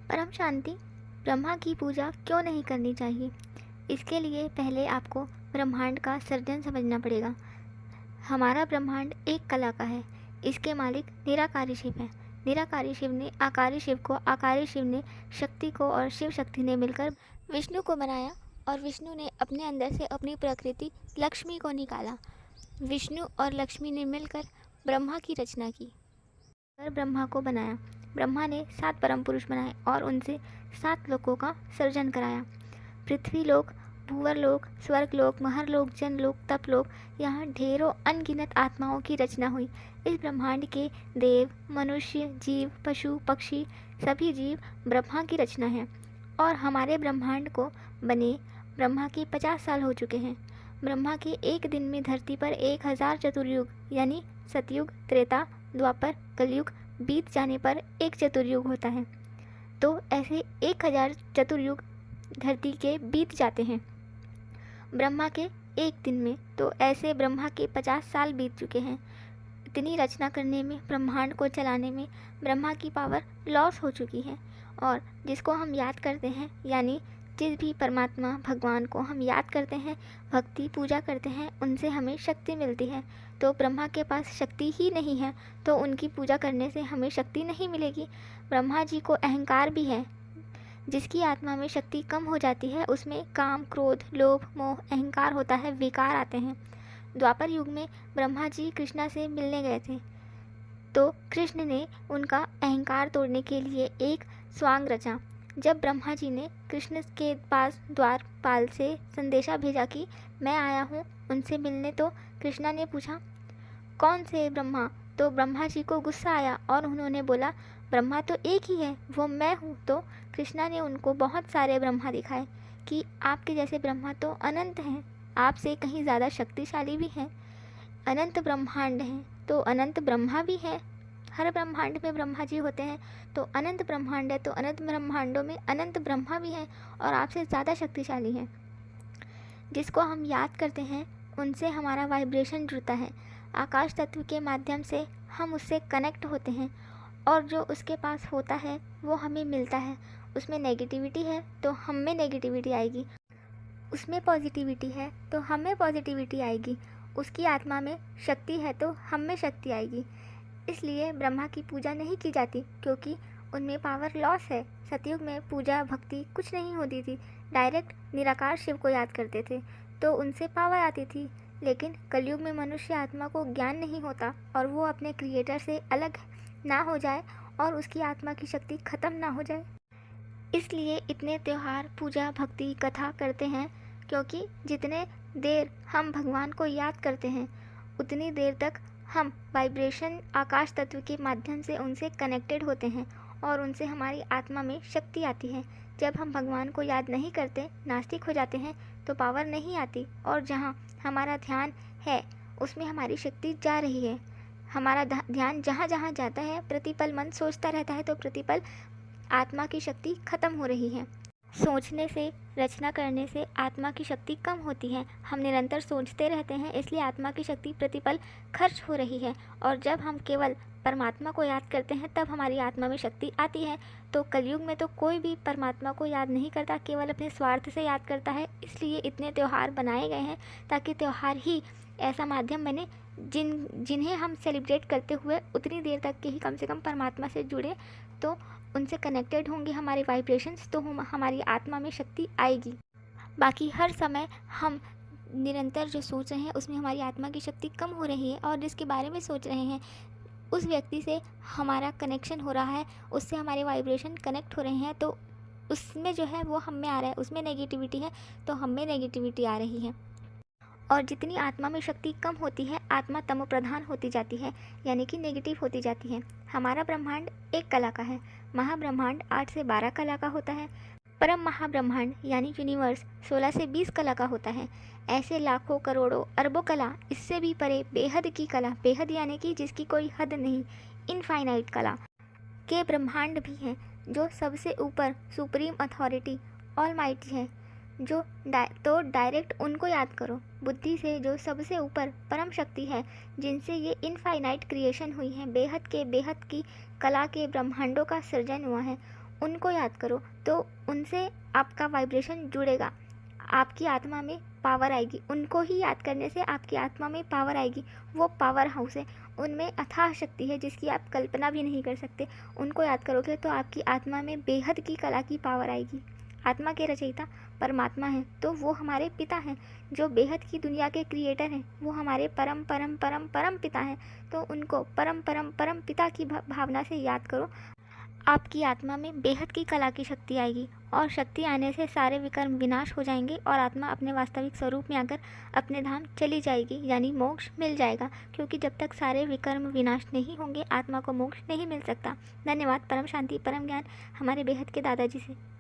परम शांति, ब्रह्मा की पूजा क्यों नहीं करनी चाहिए? इसके लिए पहले आपको ब्रह्मांड का सर्जन समझना पड़ेगा। हमारा ब्रह्मांड एक कला का है। इसके मालिक निराकारी शिव है। निराकारी शिव ने आकारी शिव को, आकारी शिव ने शक्ति को और शिव शक्ति ने मिलकर विष्णु को बनाया और विष्णु ने अपने अंदर से अपनी प्रकृति लक्ष्मी को निकाला। विष्णु और लक्ष्मी ने मिलकर ब्रह्मा की रचना की और ब्रह्मा को बनाया। ब्रह्मा ने 7 परम पुरुष बनाए और उनसे 7 लोकों का सर्जन कराया। पृथ्वी लोक, भूवर लोक, स्वर्ग लोक, महर लोक, जन लोक, तप लोक, यहाँ ढेरों अनगिनत आत्माओं की रचना हुई। इस ब्रह्मांड के देव, मनुष्य, जीव, पशु, पक्षी सभी जीव ब्रह्मा की रचना है। और हमारे ब्रह्मांड को बने ब्रह्मा के 50 साल हो चुके हैं। ब्रह्मा के एक दिन में धरती पर 1000 चतुर्युग यानी सतयुग, त्रेता, द्वापर, कलयुग बीत जाने पर एक चतुर्युग होता है। तो ऐसे 1000 चतुर्युग धरती के बीत जाते हैं ब्रह्मा के एक दिन में। तो ऐसे ब्रह्मा के 50 साल बीत चुके हैं। इतनी रचना करने में, ब्रह्मांड को चलाने में ब्रह्मा की पावर लॉस हो चुकी है। और जिसको हम याद करते हैं, यानी जिस भी परमात्मा भगवान को हम याद करते हैं, भक्ति पूजा करते हैं, उनसे हमें शक्ति मिलती है। तो ब्रह्मा के पास शक्ति ही नहीं है तो उनकी पूजा करने से हमें शक्ति नहीं मिलेगी। ब्रह्मा जी को अहंकार भी है। जिसकी आत्मा में शक्ति कम हो जाती है उसमें काम, क्रोध, लोभ, मोह, अहंकार होता है, विकार आते हैं। द्वापर युग में ब्रह्मा जी कृष्णा से मिलने गए थे तो कृष्ण ने उनका अहंकार तोड़ने के लिए एक स्वांग रचा। जब ब्रह्मा जी ने कृष्ण के पास द्वारपाल से संदेशा भेजा कि मैं आया हूँ उनसे मिलने, तो कृष्णा ने पूछा कौन से ब्रह्मा? तो ब्रह्मा जी को गुस्सा आया और उन्होंने बोला ब्रह्मा तो एक ही है, वो मैं हूँ। तो कृष्णा ने उनको बहुत सारे ब्रह्मा दिखाए कि आपके जैसे ब्रह्मा तो अनंत हैं, आपसे कहीं ज़्यादा शक्तिशाली भी हैं। अनंत ब्रह्मांड हैं तो अनंत ब्रह्मा भी है। हर ब्रह्मांड में ब्रह्मा जी होते हैं तो अनंत ब्रह्मांड है, तो अनंत ब्रह्मांडों में अनंत ब्रह्मा भी हैं और आपसे ज़्यादा शक्तिशाली हैं। जिसको हम याद करते हैं उनसे हमारा वाइब्रेशन जुड़ता है। आकाश तत्व के माध्यम से हम उससे कनेक्ट होते हैं और जो उसके पास होता है वो हमें मिलता है। उसमें नेगेटिविटी है तो हम में नेगेटिविटी आएगी, उसमें पॉजिटिविटी है तो हम में पॉजिटिविटी आएगी, उसकी आत्मा में शक्ति है तो हम में शक्ति आएगी। इसलिए ब्रह्मा की पूजा नहीं की जाती क्योंकि उनमें पावर लॉस है। सतयुग में पूजा भक्ति कुछ नहीं होती थी, डायरेक्ट निराकार शिव को याद करते थे तो उनसे पावर आती थी। लेकिन कलयुग में मनुष्य आत्मा को ज्ञान नहीं होता और वो अपने क्रिएटर से अलग ना हो जाए और उसकी आत्मा की शक्ति खत्म ना हो जाए। इसलिए इतने त्यौहार, पूजा, भक्ति, कथा करते हैं क्योंकि जितने देर हम भगवान को याद करते हैं उतनी देर तक हम वाइब्रेशन आकाश तत्व के माध्यम से उनसे कनेक्टेड होते हैं और उनसे हमारी आत्मा में शक्ति आती है। जब हम भगवान को याद नहीं करते, नास्तिक हो जाते हैं तो पावर नहीं आती और जहाँ हमारा ध्यान है उसमें हमारी शक्ति जा रही है। हमारा ध्यान जहाँ जहाँ जाता है, प्रतिपल मन सोचता रहता है तो प्रतिपल आत्मा की शक्ति खत्म हो रही है। सोचने से, रचना करने से आत्मा की शक्ति कम होती है। हम निरंतर सोचते रहते हैं इसलिए आत्मा की शक्ति प्रतिपल खर्च हो रही है। और जब हम केवल परमात्मा को याद करते हैं तब हमारी आत्मा में शक्ति आती है। तो कलयुग में तो कोई भी परमात्मा को याद नहीं करता, केवल अपने स्वार्थ से याद करता है। इसलिए इतने त्यौहार बनाए गए हैं ताकि त्यौहार ही ऐसा माध्यम बने जिन्हें हम सेलिब्रेट करते हुए उतनी देर तक के ही कम से कम परमात्मा से जुड़े, तो उनसे कनेक्टेड होंगे हमारे वाइब्रेशंस, तो हमारी आत्मा में शक्ति आएगी। बाकी हर समय हम निरंतर जो सोच रहे हैं उसमें हमारी आत्मा की शक्ति कम हो रही है और जिसके बारे में सोच रहे हैं उस व्यक्ति से हमारा कनेक्शन हो रहा है, उससे हमारे वाइब्रेशन कनेक्ट हो रहे हैं, तो उसमें जो है वो हम में आ रहा है। उसमें नेगेटिविटी है तो हम में नेगेटिविटी आ रही है। और जितनी आत्मा में शक्ति कम होती है आत्मा तमो प्रधान होती जाती है, यानी कि नेगेटिव होती जाती है। हमारा ब्रह्मांड एक कला का है, महाब्रह्मांड 8 से 12 कला का होता है, परम महाब्रह्मांड यानी यूनिवर्स 16 से 20 कला का होता है। ऐसे लाखों करोड़ों अरबों कला, इससे भी परे बेहद की कला, बेहद यानी कि जिसकी कोई हद नहीं, इनफाइनाइट कला के ब्रह्मांड भी हैं जो सबसे ऊपर सुप्रीम अथॉरिटी ऑलमाइटी है। जो डायरेक्ट उनको याद करो बुद्धि से, जो सबसे ऊपर परम शक्ति है जिनसे ये इनफाइनाइट क्रिएशन हुई है, बेहद के बेहद की कला के ब्रह्मांडों का सृजन हुआ है, उनको याद करो तो उनसे आपका वाइब्रेशन जुड़ेगा, आपकी आत्मा में पावर आएगी। उनको ही याद करने से आपकी आत्मा में पावर आएगी। वो पावर हाउस है, उनमें अथाह शक्ति है जिसकी आप कल्पना भी नहीं कर सकते। उनको याद करोगे तो आपकी आत्मा में बेहद की कला की पावर आएगी। आत्मा के रचयिता परमात्मा हैं, तो वो हमारे पिता हैं, जो बेहद की दुनिया के क्रिएटर हैं, वो हमारे परम परम परम परम पिता हैं। तो उनको परम परम परम पिता की भावना से याद करो। आपकी आत्मा में बेहद की कला की शक्ति आएगी और शक्ति आने से सारे विकर्म विनाश हो जाएंगे और आत्मा अपने वास्तविक स्वरूप में आकर अपने धाम चली जाएगी, यानी मोक्ष मिल जाएगा। क्योंकि जब तक सारे विकर्म विनाश नहीं होंगे आत्मा को मोक्ष नहीं मिल सकता। धन्यवाद। परम शांति परम ज्ञान हमारे बेहद के दादाजी से।